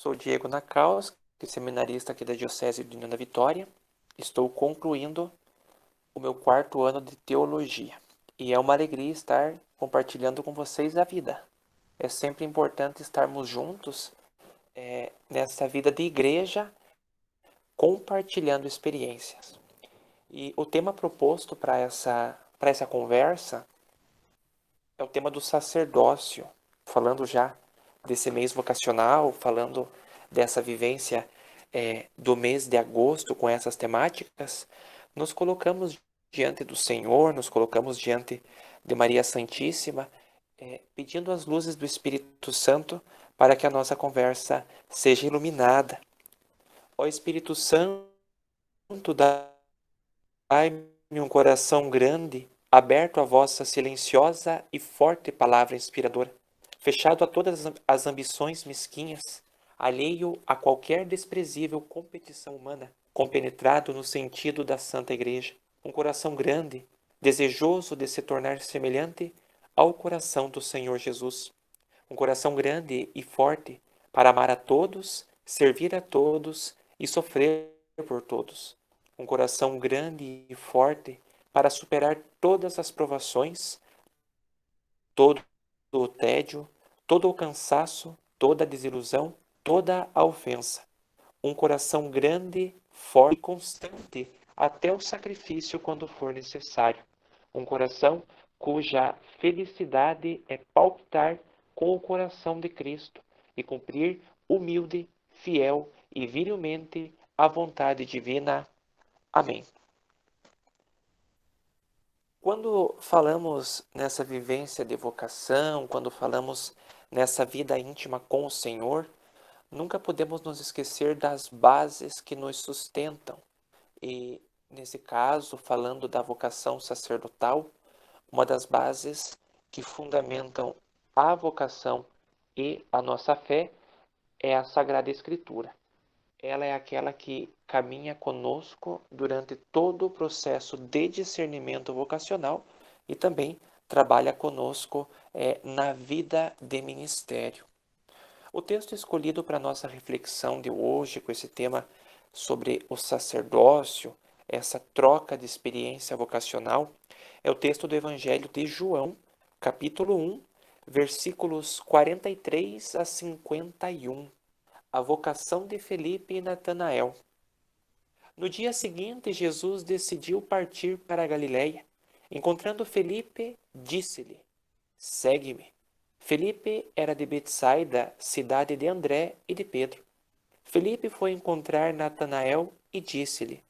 Sou Diego Nacaus, seminarista aqui da Diocese de União da Vitória. Estou concluindo o meu 4º ano de Teologia. E é uma alegria estar compartilhando com vocês a vida. É sempre importante estarmos juntos nessa vida de igreja, compartilhando experiências. E o tema proposto para essa conversa é o tema do sacerdócio, falando já desse mês vocacional, falando dessa vivência do mês de agosto com essas temáticas. Nos colocamos diante do Senhor, nos colocamos diante de Maria Santíssima, pedindo as luzes do Espírito Santo para que a nossa conversa seja iluminada. Ó Espírito Santo, dai-me um coração grande, aberto à vossa silenciosa e forte palavra inspiradora, fechado a todas as ambições mesquinhas, alheio a qualquer desprezível competição humana, compenetrado no sentido da Santa Igreja, um coração grande, desejoso de se tornar semelhante ao coração do Senhor Jesus, um coração grande e forte para amar a todos, servir a todos e sofrer por todos, um coração grande e forte para superar todas as provações, todo o tédio, todo o cansaço, toda a desilusão, toda a ofensa. Um coração grande, forte e constante até o sacrifício quando for necessário. Um coração cuja felicidade é palpitar com o coração de Cristo e cumprir humilde, fiel e virilmente a vontade divina. Amém. Quando falamos nessa vivência de vocação, quando falamos nessa vida íntima com o Senhor, nunca podemos nos esquecer das bases que nos sustentam. E, nesse caso, falando da vocação sacerdotal, uma das bases que fundamentam a vocação e a nossa fé é a Sagrada Escritura. Ela é aquela que caminha conosco durante todo o processo de discernimento vocacional e também trabalha conosco na vida de ministério. O texto escolhido para a nossa reflexão de hoje, com esse tema sobre o sacerdócio, essa troca de experiência vocacional, é o texto do Evangelho de João, capítulo 1, versículos 43 a 51. A vocação de Felipe e Natanael. No dia seguinte, Jesus decidiu partir para a Galiléia. Encontrando Felipe, disse-lhe: Segue-me. Felipe era de Betsaida, cidade de André e de Pedro. Felipe foi encontrar Natanael e disse-lhe: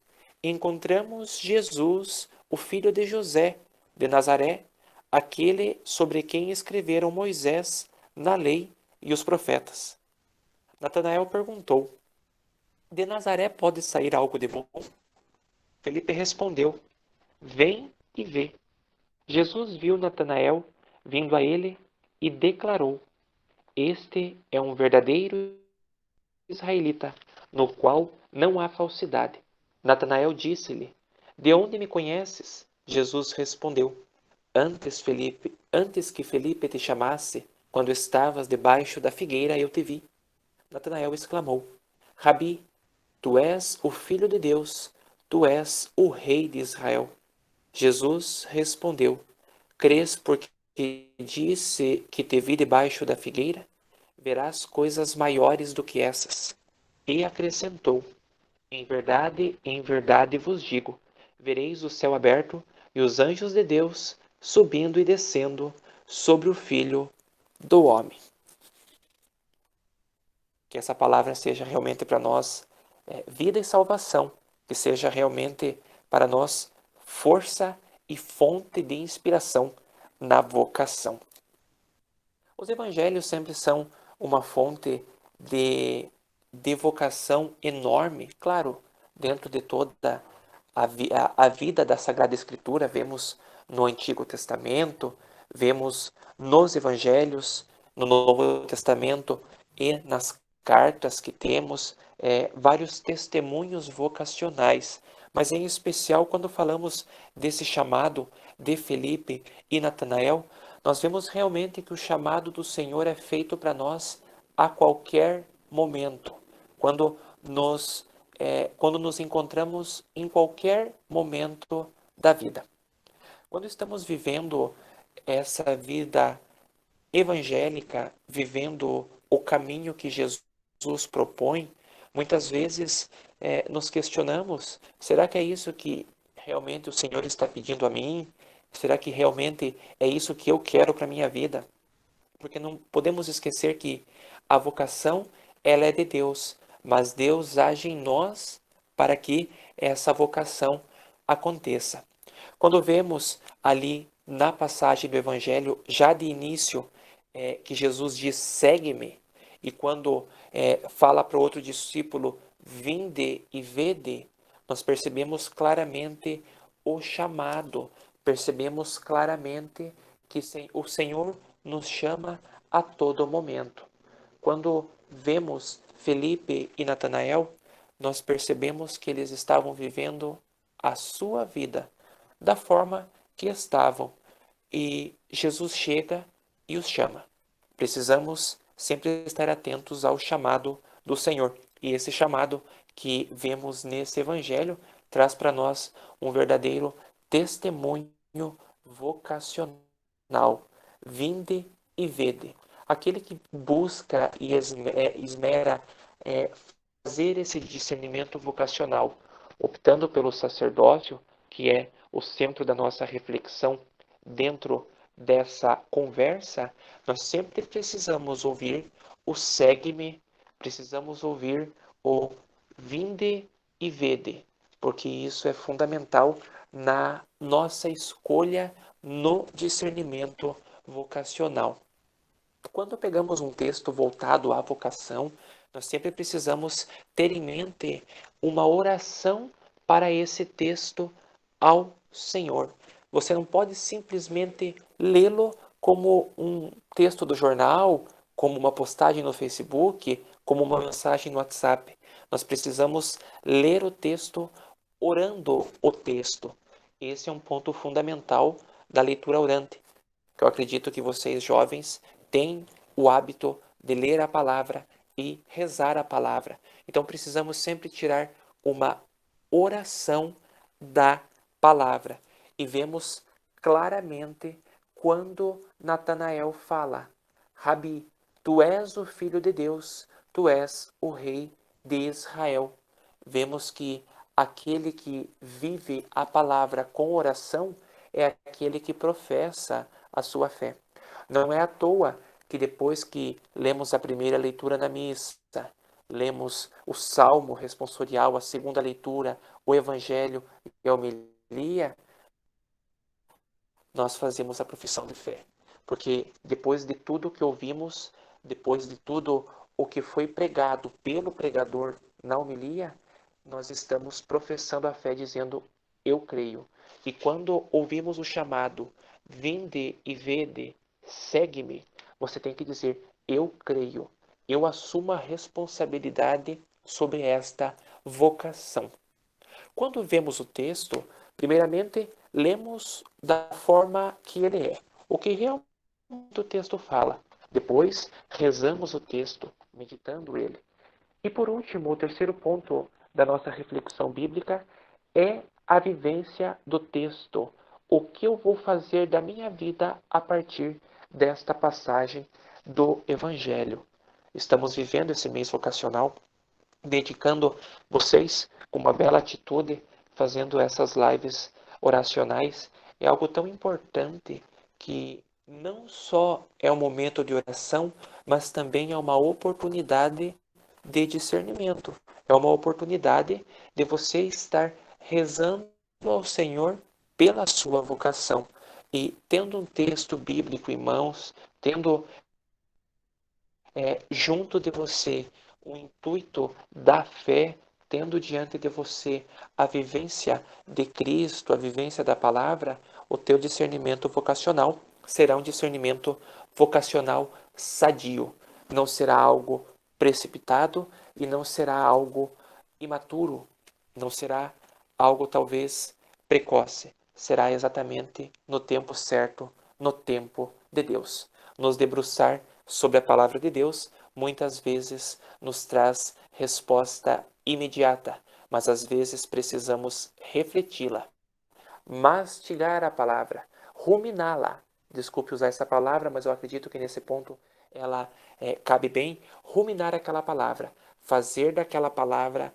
Encontramos Jesus, o filho de José, de Nazaré, aquele sobre quem escreveram Moisés na lei e os profetas. Natanael perguntou: De Nazaré pode sair algo de bom? Felipe respondeu: Vem e vê. Jesus viu Natanael vindo a ele e declarou: Este é um verdadeiro israelita, no qual não há falsidade. Natanael disse-lhe: De onde me conheces? Jesus respondeu: Antes que Felipe te chamasse, quando estavas debaixo da figueira, eu te vi. Natanael exclamou: Rabi, tu és o Filho de Deus, tu és o Rei de Israel. Jesus respondeu: Crês porque disse que te vi debaixo da figueira? Verás coisas maiores do que essas. E acrescentou: em verdade vos digo, vereis o céu aberto e os anjos de Deus subindo e descendo sobre o Filho do Homem. Que essa palavra seja realmente para nós vida e salvação, que seja realmente para nós força e fonte de inspiração na vocação. Os evangelhos sempre são uma fonte de vocação enorme, claro, dentro de toda a vida da Sagrada Escritura, vemos no Antigo Testamento, vemos nos evangelhos, no Novo Testamento e nas cartas que temos, vários testemunhos vocacionais, mas em especial quando falamos desse chamado de Felipe e Natanael, nós vemos realmente que o chamado do Senhor é feito para nós a qualquer momento, quando quando nos encontramos em qualquer momento da vida. Quando estamos vivendo essa vida evangélica, vivendo o caminho que Jesus propõe, muitas vezes nos questionamos: será que é isso que realmente o Senhor está pedindo a mim? Será que realmente é isso que eu quero para a minha vida? Porque não podemos esquecer que a vocação, ela é de Deus, mas Deus age em nós para que essa vocação aconteça. Quando vemos ali na passagem do Evangelho, já de início, que Jesus diz: segue-me, e quando fala para o outro discípulo: vinde e vede, nós percebemos claramente o chamado, percebemos claramente que o Senhor nos chama a todo momento. Quando vemos Felipe e Natanael, nós percebemos que eles estavam vivendo a sua vida da forma que estavam. E Jesus chega e os chama. Precisamos sempre estar atentos ao chamado do Senhor. E esse chamado que vemos nesse evangelho traz para nós um verdadeiro testemunho vocacional. Vinde e vede. Aquele que busca e esmera fazer esse discernimento vocacional, optando pelo sacerdócio, que é o centro da nossa reflexão dentro dessa conversa, nós sempre precisamos ouvir o segue-me, precisamos ouvir o vinde e vede, porque isso é fundamental na nossa escolha no discernimento vocacional. Quando pegamos um texto voltado à vocação, nós sempre precisamos ter em mente uma oração para esse texto ao Senhor. Você não pode simplesmente lê-lo como um texto do jornal, como uma postagem no Facebook, como uma mensagem no WhatsApp. Nós precisamos ler o texto orando o texto. Esse é um ponto fundamental da leitura orante, que eu acredito que vocês jovens têm o hábito de ler a palavra e rezar a palavra. Então precisamos sempre tirar uma oração da palavra. E vemos claramente quando Natanael fala: Rabi, tu és o Filho de Deus, tu és o Rei de Israel. Vemos que aquele que vive a palavra com oração é aquele que professa a sua fé. Não é à toa que depois que lemos a primeira leitura na missa, lemos o salmo responsorial, a segunda leitura, o evangelho e a homilia, nós fazemos a profissão de fé. Porque depois de tudo que ouvimos, depois de tudo o que foi pregado pelo pregador na homilia, nós estamos professando a fé dizendo: eu creio. E quando ouvimos o chamado, vinde e vede, segue-me, você tem que dizer: eu creio, eu assumo a responsabilidade sobre esta vocação. Quando vemos o texto, primeiramente lemos da forma que ele é, o que realmente o texto fala. Depois rezamos o texto, meditando ele. E por último, o terceiro ponto da nossa reflexão bíblica é a vivência do texto. O que eu vou fazer da minha vida a partir desta passagem do Evangelho? Estamos vivendo esse mês vocacional, dedicando vocês com uma bela atitude, fazendo essas lives oracionais. É algo tão importante que não só é um momento de oração, mas também é uma oportunidade de discernimento. É uma oportunidade de você estar rezando ao Senhor pela sua vocação. E tendo um texto bíblico em mãos, tendo junto de você o intuito da fé, tendo diante de você a vivência de Cristo, a vivência da palavra, o teu discernimento vocacional será um discernimento vocacional sadio. Não será algo precipitado e não será algo imaturo, não será algo talvez precoce. Será exatamente no tempo certo, no tempo de Deus. Nos debruçar sobre a palavra de Deus, muitas vezes nos traz resposta imediata, mas às vezes precisamos refleti-la, mastigar a palavra, ruminá-la. Desculpe usar essa palavra, mas eu acredito que nesse ponto ela cabe bem. Ruminar aquela palavra, fazer daquela palavra,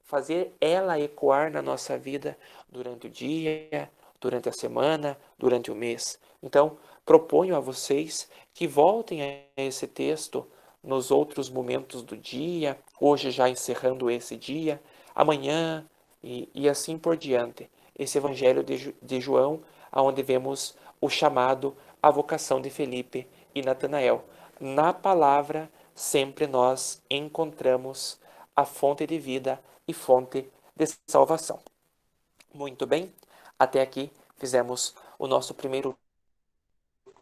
fazer ela ecoar na nossa vida durante o dia, durante a semana, durante o mês. Então, proponho a vocês que voltem a esse texto nos outros momentos do dia, hoje já encerrando esse dia, amanhã e assim por diante. Esse Evangelho de João, onde vemos o chamado, a vocação de Felipe e Natanael. Na palavra, sempre nós encontramos a fonte de vida e fonte de salvação. Muito bem, até aqui fizemos o nosso primeiro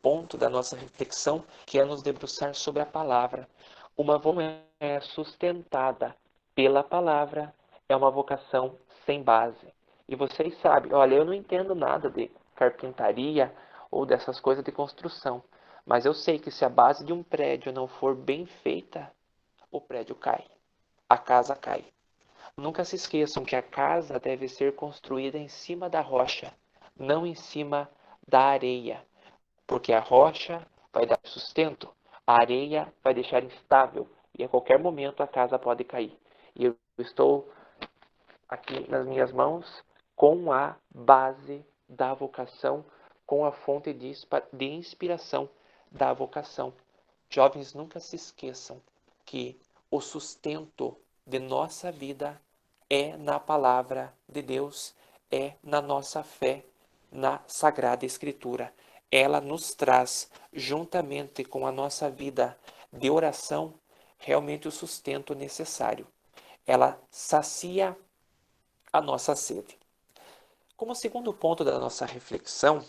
ponto da nossa reflexão, que é nos debruçar sobre a palavra. Uma vocação sustentada pela palavra é uma vocação sem base. E vocês sabem, olha, eu não entendo nada de carpintaria ou dessas coisas de construção, mas eu sei que se a base de um prédio não for bem feita, o prédio cai, a casa cai. Nunca se esqueçam que a casa deve ser construída em cima da rocha, não em cima da areia, porque a rocha vai dar sustento, a areia vai deixar instável e a qualquer momento a casa pode cair. E eu estou aqui nas minhas mãos com a base da vocação, com a fonte de inspiração da vocação. Jovens, nunca se esqueçam que o sustento de nossa vida é na palavra de Deus, é na nossa fé, na Sagrada Escritura. Ela nos traz, juntamente com a nossa vida de oração, realmente o sustento necessário. Ela sacia a nossa sede. Como segundo ponto da nossa reflexão,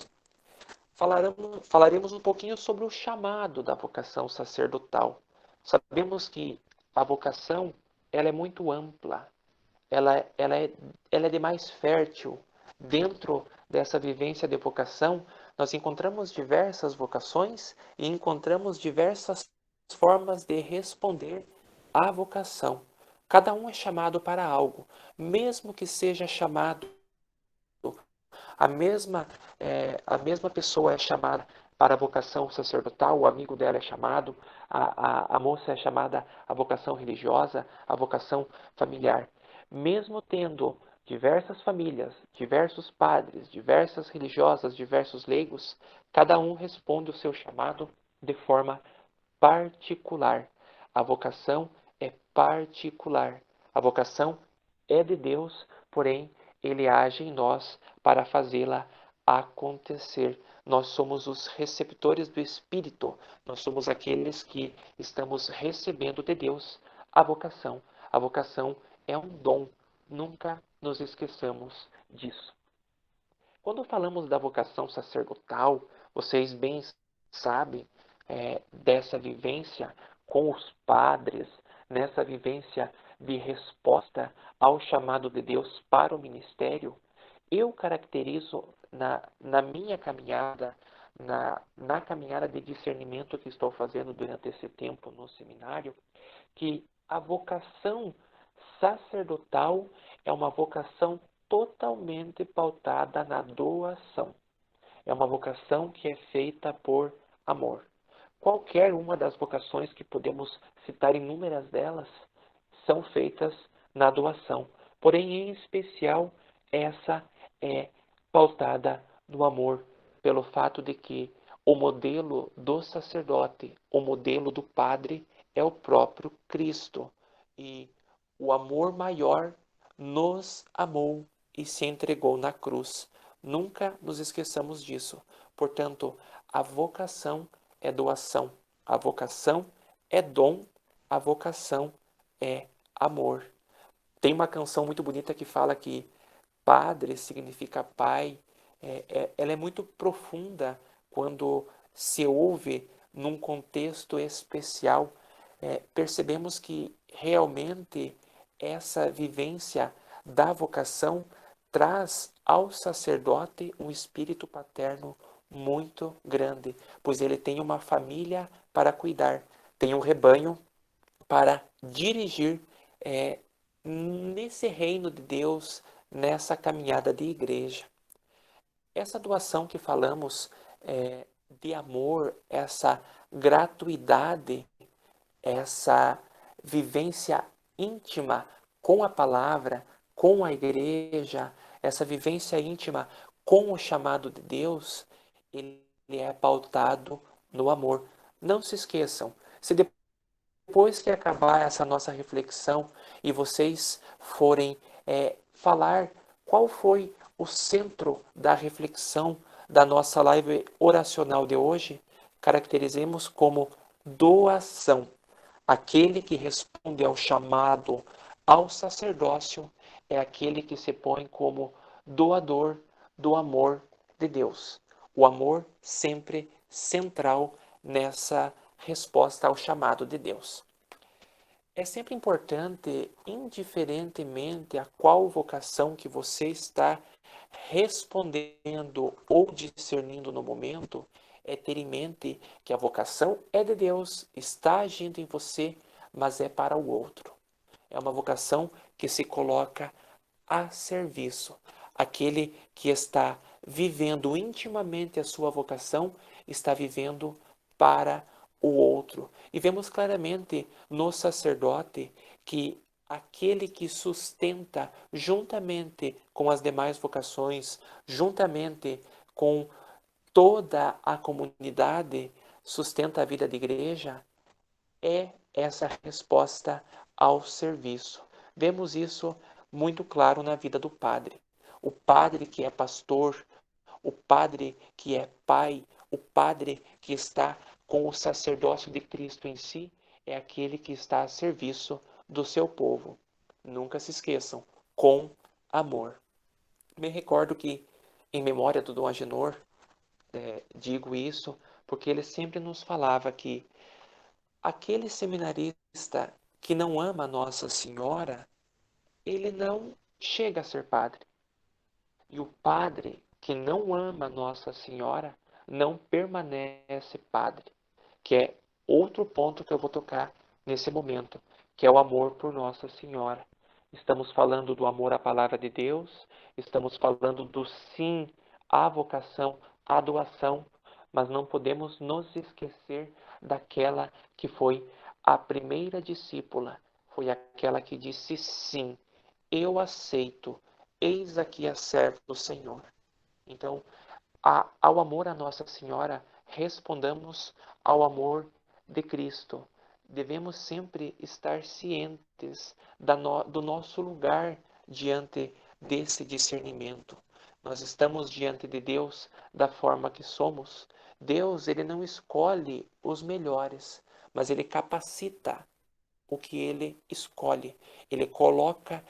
falaremos um pouquinho sobre o chamado da vocação sacerdotal. Sabemos que a vocação ela é muito ampla, ela é demais fértil. Dentro dessa vivência de vocação, nós encontramos diversas vocações e encontramos diversas formas de responder à vocação. Cada um é chamado para algo, mesmo que seja chamado a mesma pessoa é chamada para a vocação sacerdotal, o amigo dela é chamado, a moça é chamada à vocação religiosa, à vocação familiar. Mesmo tendo diversas famílias, diversos padres, diversas religiosas, diversos leigos, cada um responde o seu chamado de forma particular. A vocação é particular. A vocação é de Deus, porém, Ele age em nós para fazê-la acontecer. Nós somos os receptores do Espírito, nós somos aqueles que estamos recebendo de Deus a vocação. A vocação é um dom, nunca nos esqueçamos disso. Quando falamos da vocação sacerdotal, vocês bem sabem dessa vivência com os padres, nessa vivência de resposta ao chamado de Deus para o ministério. Eu caracterizo na minha caminhada, na caminhada de discernimento que estou fazendo durante esse tempo no seminário, que a vocação sacerdotal é uma vocação totalmente pautada na doação. É uma vocação que é feita por amor. Qualquer uma das vocações que podemos citar, inúmeras delas, são feitas na doação. Porém, em especial, essa é pautada no amor, pelo fato de que o modelo do sacerdote, o modelo do padre, é o próprio Cristo. E o amor maior nos amou e se entregou na cruz. Nunca nos esqueçamos disso. Portanto, a vocação é doação, a vocação é dom, a vocação é amor. Tem uma canção muito bonita que fala que padre significa pai. Ela é muito profunda quando se ouve num contexto especial. Percebemos que realmente essa vivência da vocação traz ao sacerdote um espírito paterno muito grande, pois ele tem uma família para cuidar, tem um rebanho para dirigir nesse reino de Deus, nessa caminhada de igreja. Essa doação que falamos de amor, essa gratuidade, essa vivência íntima com a palavra, com a igreja, essa vivência íntima com o chamado de Deus, ele é pautado no amor. Não se esqueçam, se depois que acabar essa nossa reflexão e vocês forem falar qual foi o centro da reflexão da nossa live oracional de hoje, caracterizemos como doação. Aquele que responde ao chamado ao sacerdócio é aquele que se põe como doador do amor de Deus. O amor sempre central nessa resposta ao chamado de Deus. É sempre importante, indiferentemente a qual vocação que você está respondendo ou discernindo no momento, é ter em mente que a vocação é de Deus, está agindo em você, mas é para o outro. É uma vocação que se coloca a serviço. Aquele que está vivendo intimamente a sua vocação está vivendo para o outro. E vemos claramente no sacerdote que aquele que sustenta juntamente com as demais vocações, juntamente com toda a comunidade, sustenta a vida da igreja, é essa resposta ao serviço. Vemos isso muito claro na vida do padre. O padre que é pastor, o padre que é pai, o padre que está com o sacerdócio de Cristo em si, é aquele que está a serviço do seu povo. Nunca se esqueçam, com amor. Me recordo que, em memória do Dom Agenor, digo isso porque ele sempre nos falava que aquele seminarista que não ama Nossa Senhora, ele não chega a ser padre. E o padre que não ama Nossa Senhora não permanece padre, que é outro ponto que eu vou tocar nesse momento, que é o amor por Nossa Senhora. Estamos falando do amor à palavra de Deus, estamos falando do sim à vocação, à doação, mas não podemos nos esquecer daquela que foi a primeira discípula, foi aquela que disse sim, eu aceito, eis aqui a serva do Senhor. Então, ao amor a Nossa Senhora, respondamos ao amor de Cristo. Devemos sempre estar cientes do nosso lugar diante desse discernimento. Nós estamos diante de Deus da forma que somos. Deus, ele não escolhe os melhores, mas ele capacita o que ele escolhe. Ele coloca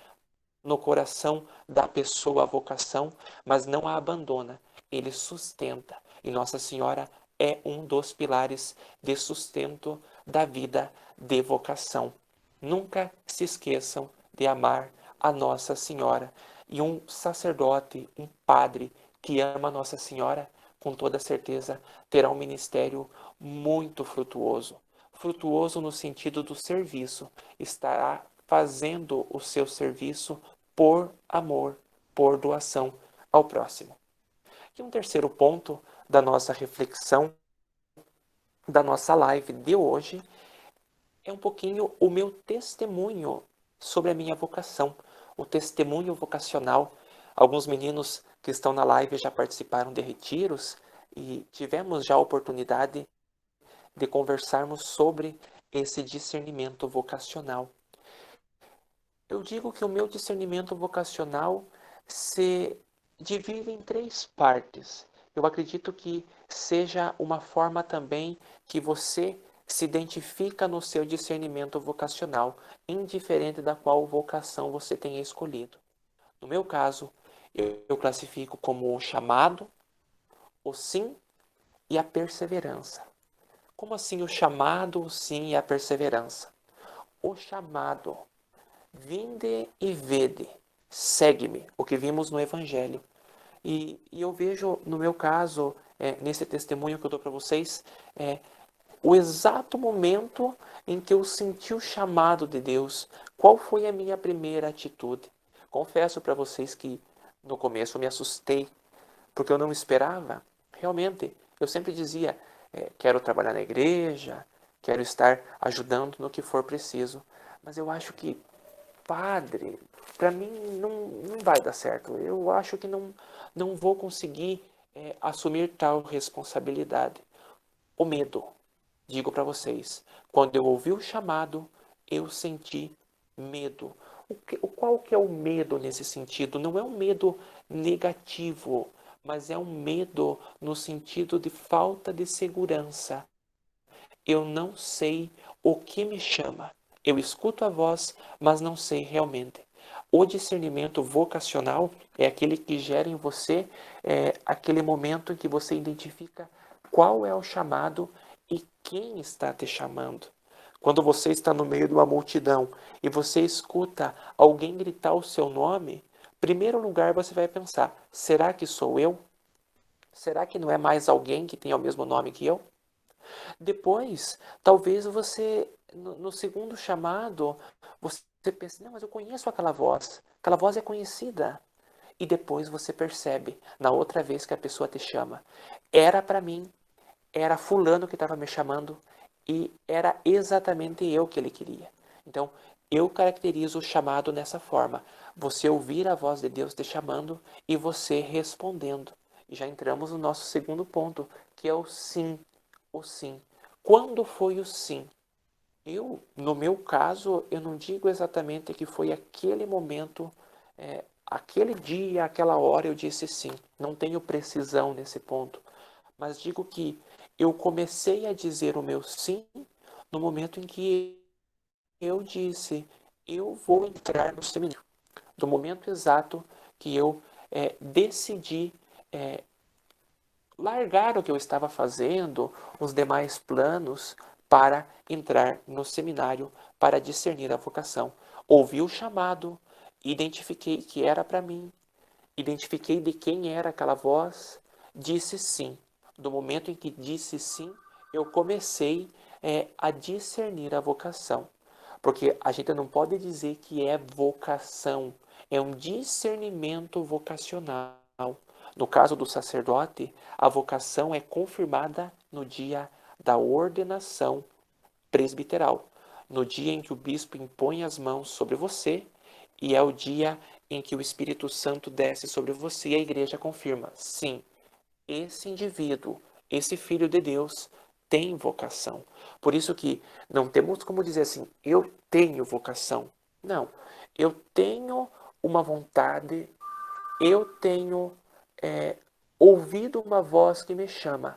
no coração da pessoa a vocação, mas não a abandona. Ele sustenta. E Nossa Senhora é um dos pilares de sustento da vida de vocação. Nunca se esqueçam de amar a Nossa Senhora. E um sacerdote, um padre que ama Nossa Senhora, com toda certeza, terá um ministério muito frutuoso. Frutuoso no sentido do serviço. Estará fazendo o seu serviço por amor, por doação ao próximo. E um terceiro ponto da nossa reflexão, da nossa live de hoje, é um pouquinho o meu testemunho sobre a minha vocação, o testemunho vocacional. Alguns meninos que estão na live já participaram de retiros e tivemos já a oportunidade de conversarmos sobre esse discernimento vocacional. Eu digo que o meu discernimento vocacional se divide em três partes. Eu acredito que seja uma forma também que você se identifica no seu discernimento vocacional, indiferente da qual vocação você tenha escolhido. No meu caso, eu classifico como o chamado, o sim e a perseverança. Como assim o chamado, o sim e a perseverança? O chamado: vinde e vede, segue-me, o que vimos no Evangelho. E eu vejo, no meu caso, nesse testemunho que eu dou para vocês, o exato momento em que eu senti o chamado de Deus, qual foi a minha primeira atitude? Confesso para vocês que no começo eu me assustei, porque eu não esperava. Realmente, eu sempre dizia, quero trabalhar na igreja, quero estar ajudando no que for preciso. Mas eu acho que, padre, para mim não vai dar certo. Eu acho que não vou conseguir assumir tal responsabilidade. O medo, digo para vocês, quando eu ouvi o chamado, eu senti medo. Qual que é o medo nesse sentido? Não é um medo negativo, mas é um medo no sentido de falta de segurança. Eu não sei o que me chama. Eu escuto a voz, mas não sei realmente. O discernimento vocacional é aquele que gera em você aquele momento em que você identifica qual é o chamado e quem está te chamando. Quando você está no meio de uma multidão e você escuta alguém gritar o seu nome, em primeiro lugar você vai pensar: será que sou eu? Será que não é mais alguém que tem o mesmo nome que eu? Depois, talvez você, no segundo chamado, você pense, não, mas eu conheço aquela voz é conhecida. E depois você percebe, na outra vez que a pessoa te chama, era para mim, era fulano que estava me chamando e era exatamente eu que ele queria. Então, eu caracterizo o chamado nessa forma, você ouvir a voz de Deus te chamando e você respondendo. E já entramos no nosso segundo ponto, que é o sim. O sim. Quando foi o sim? No meu caso, eu não digo exatamente que foi aquele momento, aquele dia, aquela hora eu disse sim. Não tenho precisão nesse ponto. Mas digo que eu comecei a dizer o meu sim no momento em que eu disse, eu vou entrar no seminário. Do momento exato que eu decidi largar o que eu estava fazendo, os demais planos, para entrar no seminário, para discernir a vocação. Ouvi o chamado, identifiquei que era para mim, identifiquei de quem era aquela voz, disse sim. Do momento em que disse sim, eu comecei a discernir a vocação. Porque a gente não pode dizer que é vocação, é um discernimento vocacional. No caso do sacerdote, a vocação é confirmada no dia da ordenação presbiteral, no dia em que o bispo impõe as mãos sobre você, e é o dia em que o Espírito Santo desce sobre você e a igreja confirma: sim, esse indivíduo, esse filho de Deus, tem vocação. Por isso que não temos como dizer assim, eu tenho vocação. Não, eu tenho uma vontade, eu tenho ouvido uma voz que me chama,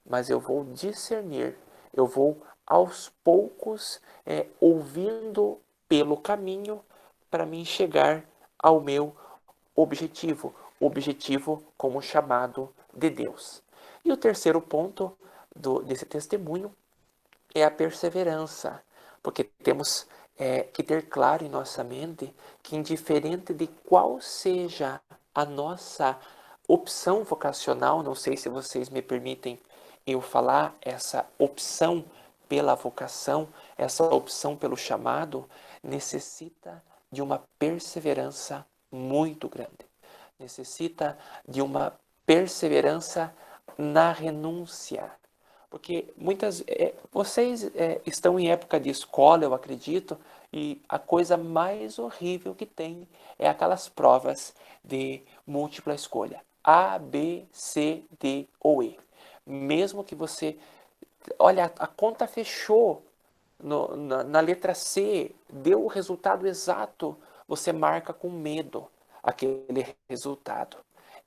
mas eu vou discernir, eu vou aos poucos ouvindo pelo caminho para mim chegar ao meu objetivo como chamado de Deus. E o terceiro ponto desse testemunho é a perseverança, porque temos que ter claro em nossa mente que, indiferente de qual seja a nossa opção vocacional, não sei se vocês me permitem eu falar, essa opção pela vocação, essa opção pelo chamado, necessita de uma perseverança muito grande. Necessita de uma perseverança na renúncia. Porque vocês estão em época de escola, eu acredito, e a coisa mais horrível que tem é aquelas provas de múltipla escolha. A, B, C, D ou E. Mesmo que você... Olha, a conta fechou na letra C, deu o resultado exato, você marca com medo aquele resultado.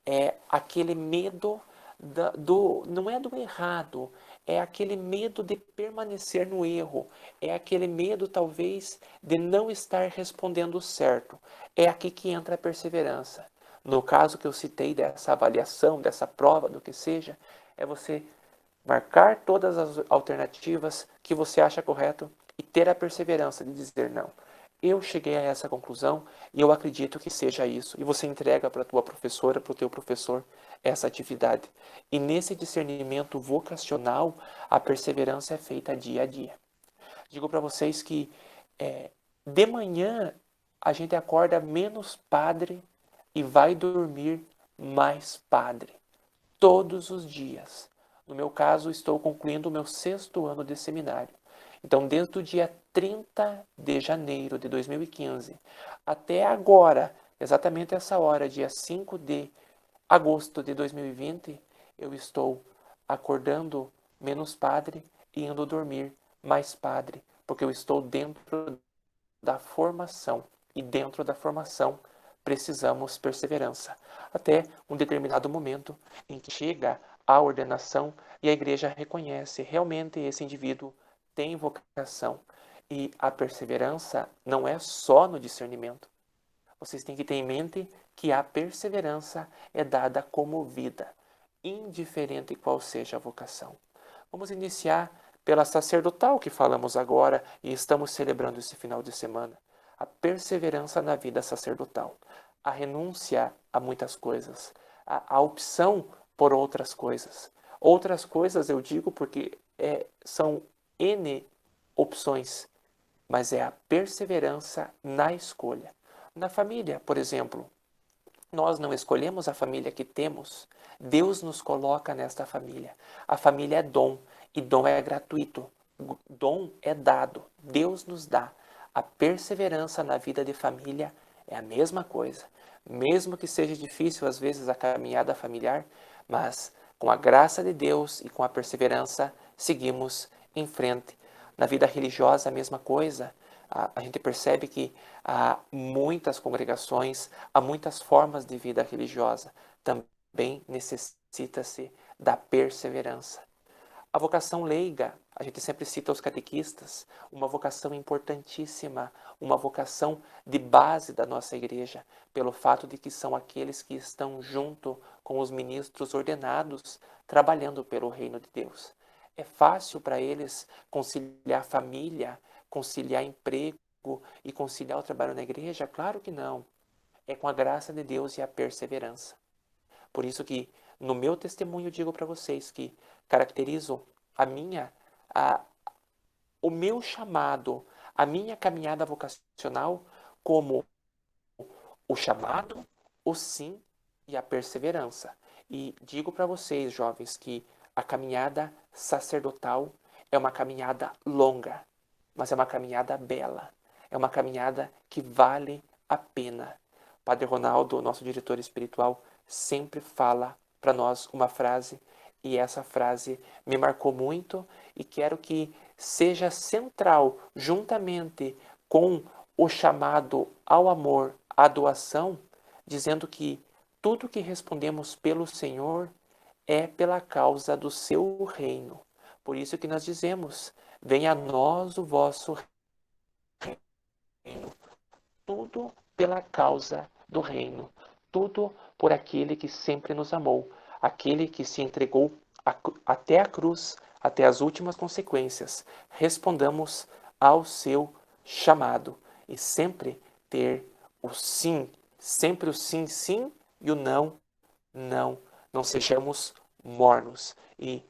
É aquele medo não é do errado, é aquele medo de permanecer no erro, é aquele medo talvez de não estar respondendo certo. É aqui que entra a perseverança. No caso que eu citei dessa avaliação, dessa prova, do que seja, é você marcar todas as alternativas que você acha correto e ter a perseverança de dizer não. eu cheguei a essa conclusão e eu acredito que seja isso. E você entrega para a tua professora, para o teu professor, essa atividade. E nesse discernimento vocacional, a perseverança é feita dia a dia. Digo para vocês que de manhã a gente acorda menos padre e vai dormir mais padre. Todos os dias. No meu caso, estou concluindo o meu 6º ano de seminário. Então, desde o dia 30 de janeiro de 2015 até agora, exatamente essa hora, dia 5 de agosto de 2020, eu estou acordando menos padre e indo dormir mais padre, porque eu estou dentro da formação. E dentro da formação precisamos perseverança. Até um determinado momento em que chega a ordenação e a igreja reconhece realmente esse indivíduo tem vocação. E a perseverança não é só no discernimento. Vocês têm que ter em mente que a perseverança é dada como vida, indiferente qual seja a vocação. Vamos iniciar pela sacerdotal que falamos agora e estamos celebrando esse final de semana. A perseverança na vida sacerdotal, a renúncia a muitas coisas, a opção por outras coisas. Outras coisas eu digo porque são N opções, mas é a perseverança na escolha. Na família, por exemplo, nós não escolhemos a família que temos. Deus nos coloca nesta família. A família é dom e dom é gratuito. Dom é dado. Deus nos dá. A perseverança na vida de família é a mesma coisa. Mesmo que seja difícil às vezes a caminhada familiar, mas com a graça de Deus e com a perseverança seguimos em frente. Na vida religiosa a mesma coisa. A gente percebe que há muitas congregações, há muitas formas de vida religiosa. Também necessita-se da perseverança. A vocação leiga, a gente sempre cita os catequistas, uma vocação importantíssima, uma vocação de base da nossa igreja, pelo fato de que são aqueles que estão junto com os ministros ordenados, trabalhando pelo reino de Deus. É fácil para eles conciliar família, conciliar emprego e conciliar o trabalho na igreja? Claro que não. É com a graça de Deus e a perseverança. Por isso que no meu testemunho digo para vocês que caracterizo a, o meu chamado, a minha caminhada vocacional como o chamado, o sim e a perseverança. E digo para vocês, jovens, que a caminhada sacerdotal é uma caminhada longa, mas é uma caminhada bela. É uma caminhada que vale a pena. Padre Ronaldo, nosso diretor espiritual, sempre fala para nós uma frase, e essa frase me marcou muito e quero que seja central, juntamente com o chamado ao amor, à doação, dizendo que tudo que respondemos pelo Senhor é pela causa do seu reino. Por isso que nós dizemos: venha a nós o vosso reino. Tudo pela causa do reino. Tudo por aquele que sempre nos amou. Aquele que se entregou até a cruz, até as últimas consequências. Respondamos ao seu chamado. E sempre ter o sim. Sempre o sim, sim e o não, não. Não sejamos mornos. E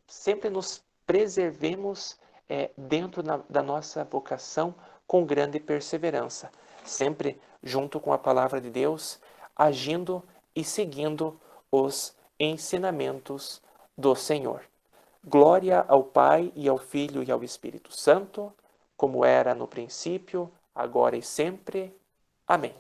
sempre nos preservemos dentro da nossa vocação com grande perseverança, sempre junto com a palavra de Deus, agindo e seguindo os ensinamentos do Senhor. Glória ao Pai e ao Filho e ao Espírito Santo, como era no princípio, agora e sempre. Amém.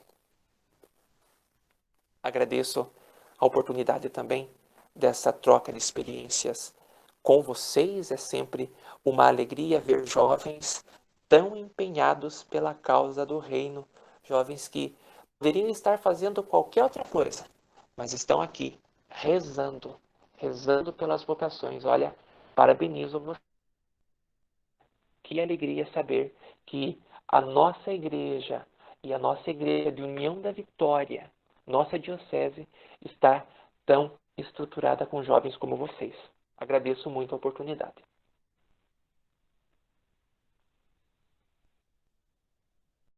Agradeço a oportunidade também dessa troca de experiências com vocês. É sempre uma alegria ver jovens tão empenhados pela causa do reino, jovens que poderiam estar fazendo qualquer outra coisa, mas estão aqui rezando, rezando pelas vocações. Olha, parabenizo você. Que alegria saber que a nossa igreja e a nossa igreja de União da Vitória, nossa diocese, está tão estruturada com jovens como vocês. Agradeço muito a oportunidade.